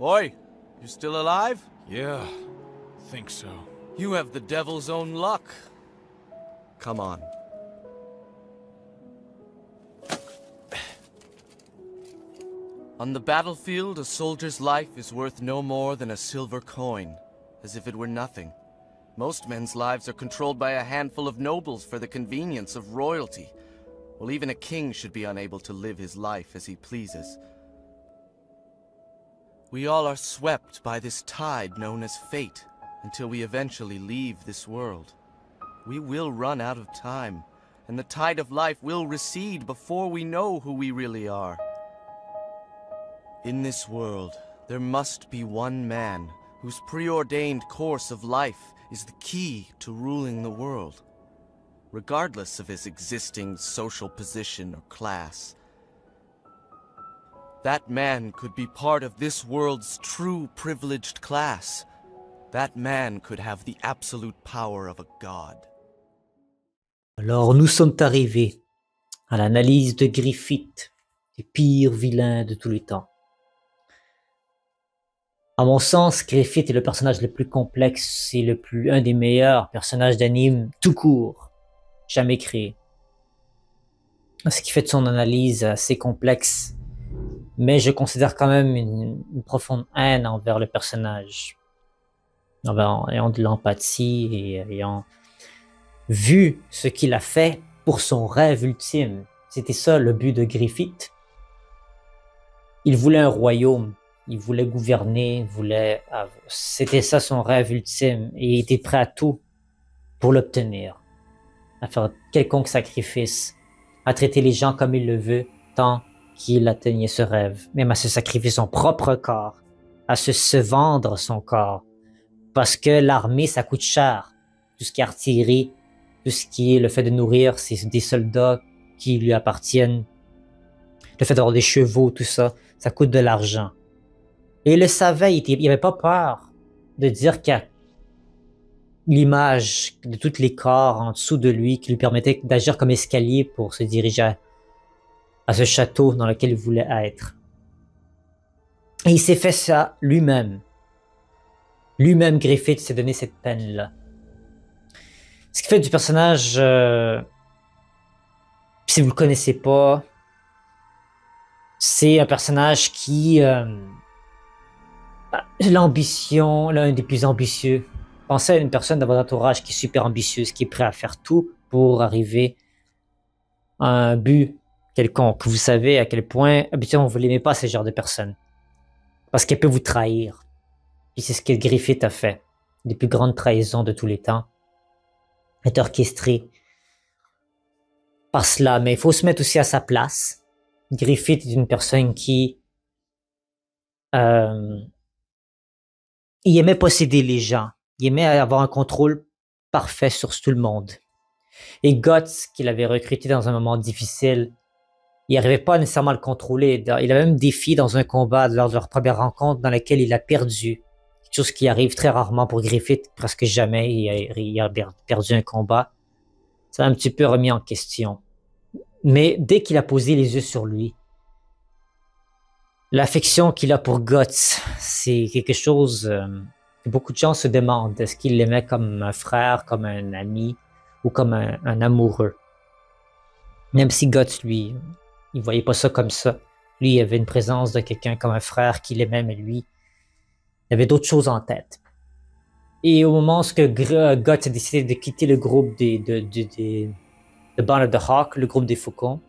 Boy, you still alive? Yeah, think so. You have the devil's own luck. Come on. On the battlefield, a soldier's life is worth no more than a silver coin, as if it were nothing. Most men's lives are controlled by a handful of nobles for the convenience of royalty. Well, even a king should be unable to live his life as he pleases. We all are swept by this tide known as fate, until we eventually leave this world. We will run out of time, and the tide of life will recede before we know who we really are. In this world, there must be one man whose preordained course of life is the key to ruling the world, regardless of his existing social position or class. That man could be part of this world's true privileged class. That man could have the absolute power of a god. Alors nous sommes arrivés à l'analyse de Griffith, des pires vilains de tous les temps. À mon sens, Griffith est le personnage le plus complexe et un des meilleurs personnages d'anime tout court, jamais créé. Ce qui fait de son analyse assez complexe, mais je considère quand même une profonde haine envers le personnage. Ayant de l'empathie et ayant vu ce qu'il a fait pour son rêve ultime. C'était ça le but de Griffith. Il voulait un royaume. Il voulait gouverner, c'était ça son rêve ultime et il était prêt à tout pour l'obtenir, à faire quelconque sacrifice, à traiter les gens comme il le veut, tant qu'il atteignait ce rêve, même à se sacrifier son propre corps, à se vendre son corps, parce que l'armée ça coûte cher, tout ce qui est artillerie, tout ce qui est le fait de nourrir des soldats qui lui appartiennent, le fait d'avoir des chevaux, tout ça, ça coûte de l'argent. Et il le savait, il avait pas peur de dire qu'il y a l'image de tous les corps en dessous de lui qui lui permettait d'agir comme escalier pour se diriger à ce château dans lequel il voulait être. Et il s'est fait ça lui-même. Lui-même, Griffith s'est donné cette peine-là. Ce qui fait du personnage, si vous le connaissez pas, c'est un personnage qui l'ambition, l'un des plus ambitieux. Pensez à une personne dans votre entourage qui est super ambitieuse, qui est prêt à faire tout pour arriver à un but quelconque. Vous savez à quel point, habituellement, vous l'aimez pas, ce genre de personne. Parce qu'elle peut vous trahir. Puis c'est ce que Griffith a fait. Les plus grandes trahisons de tous les temps. Est orchestré par cela. Mais il faut se mettre aussi à sa place. Griffith est une personne qui il aimait posséder les gens. Il aimait avoir un contrôle parfait sur tout le monde. Et Guts, qu'il avait recruté dans un moment difficile, il n'arrivait pas nécessairement à le contrôler. Il avait même défié dans un combat lors de leur première rencontre dans laquelle il a perdu. Quelque chose qui arrive très rarement pour Griffith, presque jamais. Il a perdu un combat. Ça l'a un petit peu remis en question. Mais dès qu'il a posé les yeux sur lui, l'affection qu'il a pour Guts, c'est quelque chose que beaucoup de gens se demandent. Est-ce qu'il l'aimait comme un frère, comme un ami ou comme un amoureux? Même si Guts, lui, il voyait pas ça comme ça. Lui, il avait une présence de quelqu'un comme un frère qu'il aimait, mais lui, il avait d'autres choses en tête. Et au moment où Guts a décidé de quitter le groupe de Band of the Hawk, le groupe des Faucons,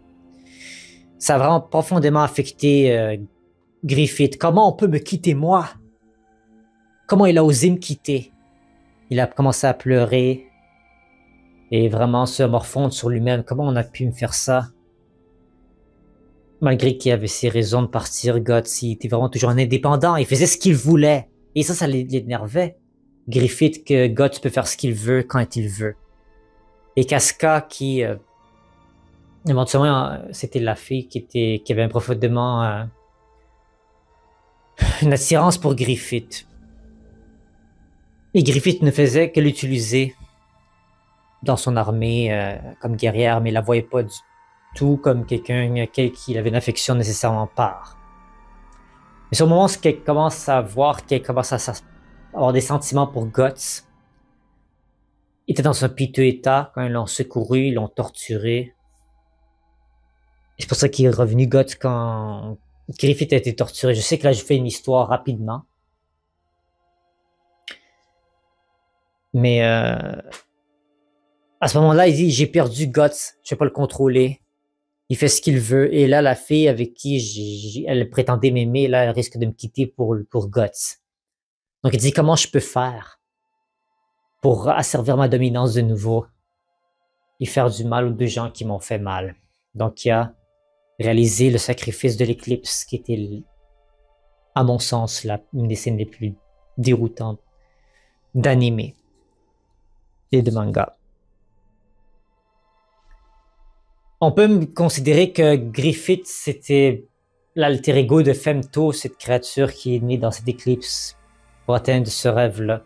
ça a vraiment profondément affecté Griffith. Comment on peut me quitter, moi? Comment il a osé me quitter? Il a commencé à pleurer et vraiment se morfondre sur lui-même. Comment on a pu me faire ça? Malgré qu'il avait ses raisons de partir, Guts, il était vraiment toujours un indépendant. Il faisait ce qu'il voulait. Et ça l'énervait. Griffith, que Guts peut faire ce qu'il veut quand il veut. Et Casca, qui éventuellement, c'était la fille qui avait profondément une attirance pour Griffith. Et Griffith ne faisait que l'utiliser dans son armée comme guerrière, mais il la voyait pas du tout comme quelqu'un qu'il avait une affection nécessairement par. Mais c'est au moment où qu'elle commence à voir qu'elle commence à avoir des sentiments pour Guts. Il était dans un piteux état quand ils l'ont secouru, ils l'ont torturé. C'est pour ça qu'il est revenu Guts quand Griffith a été torturé. Je sais que là, je fais une histoire rapidement. Mais à ce moment-là, il dit, j'ai perdu Guts, je vais pas le contrôler. Il fait ce qu'il veut. Et là, la fille avec qui elle prétendait m'aimer, là, elle risque de me quitter pour Guts. Donc il dit, comment je peux faire pour asservir ma dominance de nouveau et faire du mal aux deux gens qui m'ont fait mal. Donc il a réalisé le sacrifice de l'éclipse, qui était, à mon sens, une des scènes les plus déroutantes d'anime et de manga. On peut considérer que Griffith, c'était l'alter ego de Femto, cette créature qui est née dans cette éclipse pour atteindre ce rêve-là.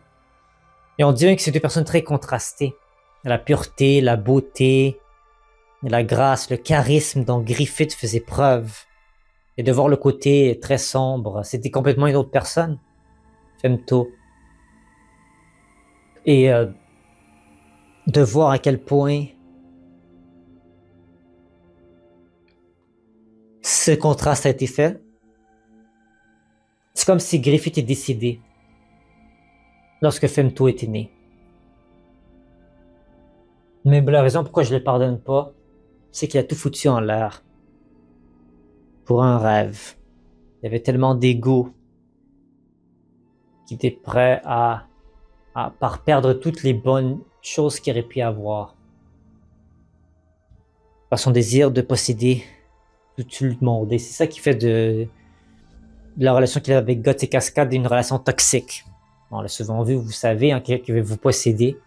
Et on dirait que c'est deux personnes très contrastées. La pureté, la beauté, la grâce, le charisme dont Griffith faisait preuve. Et de voir le côté très sombre, c'était complètement une autre personne, Femto. Et de voir à quel point ce contraste a été fait. C'est comme si Griffith est décédé lorsque Femto était né. Mais la raison pourquoi je le pardonne pas, c'est qu'il a tout foutu en l'air. Pour un rêve. Il y avait tellement d'ego qu'il était prêt à perdre toutes les bonnes choses qu'il aurait pu avoir. Par son désir de posséder tout le monde. Et c'est ça qui fait de la relation qu'il a avec Guts et Cascade une relation toxique. On l'a souvent vu, vous savez, hein, quelqu'un qui veut vous posséder,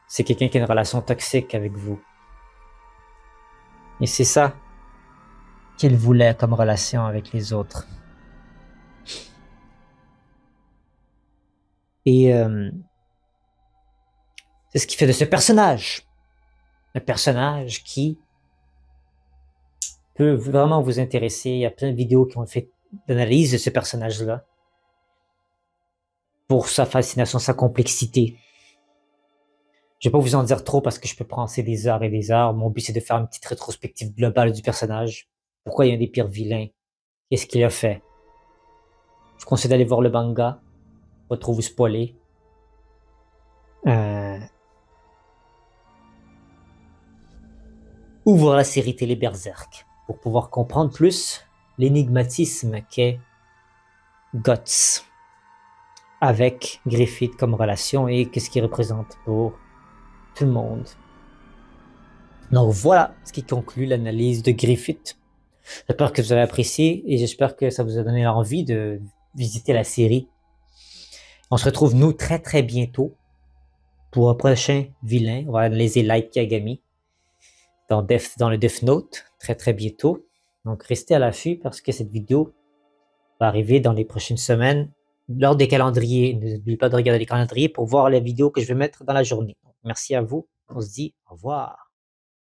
c'est quelqu'un qui a une relation toxique avec vous. Et c'est ça qu'il voulait comme relation avec les autres. Et c'est ce qui fait de ce personnage un personnage qui peut vraiment vous intéresser. Il y a plein de vidéos qui ont fait d'analyse de ce personnage-là pour sa fascination, sa complexité. Je vais pas vous en dire trop parce que je peux penser des heures et des heures. Mon but, c'est de faire une petite rétrospective globale du personnage. Pourquoi il y a un des pires vilains? Qu'est-ce qu'il a fait? Je vous conseille d'aller voir le manga. Pas trop vous spoiler. Ou voir la série télé Berserk pour pouvoir comprendre plus l'énigmatisme qu'est Guts avec Griffith comme relation et qu'est-ce qu'il représente pour tout le monde. Donc voilà ce qui conclut l'analyse de Griffith. J'espère que vous avez apprécié et j'espère que ça vous a donné envie de visiter la série. On se retrouve nous très très bientôt pour un prochain vilain. On va analyser Light Yagami dans le Death Note très très bientôt. Donc restez à l'affût parce que cette vidéo va arriver dans les prochaines semaines lors des calendriers. N'oubliez pas de regarder les calendriers pour voir les vidéos que je vais mettre dans la journée. Merci à vous. On se dit au revoir.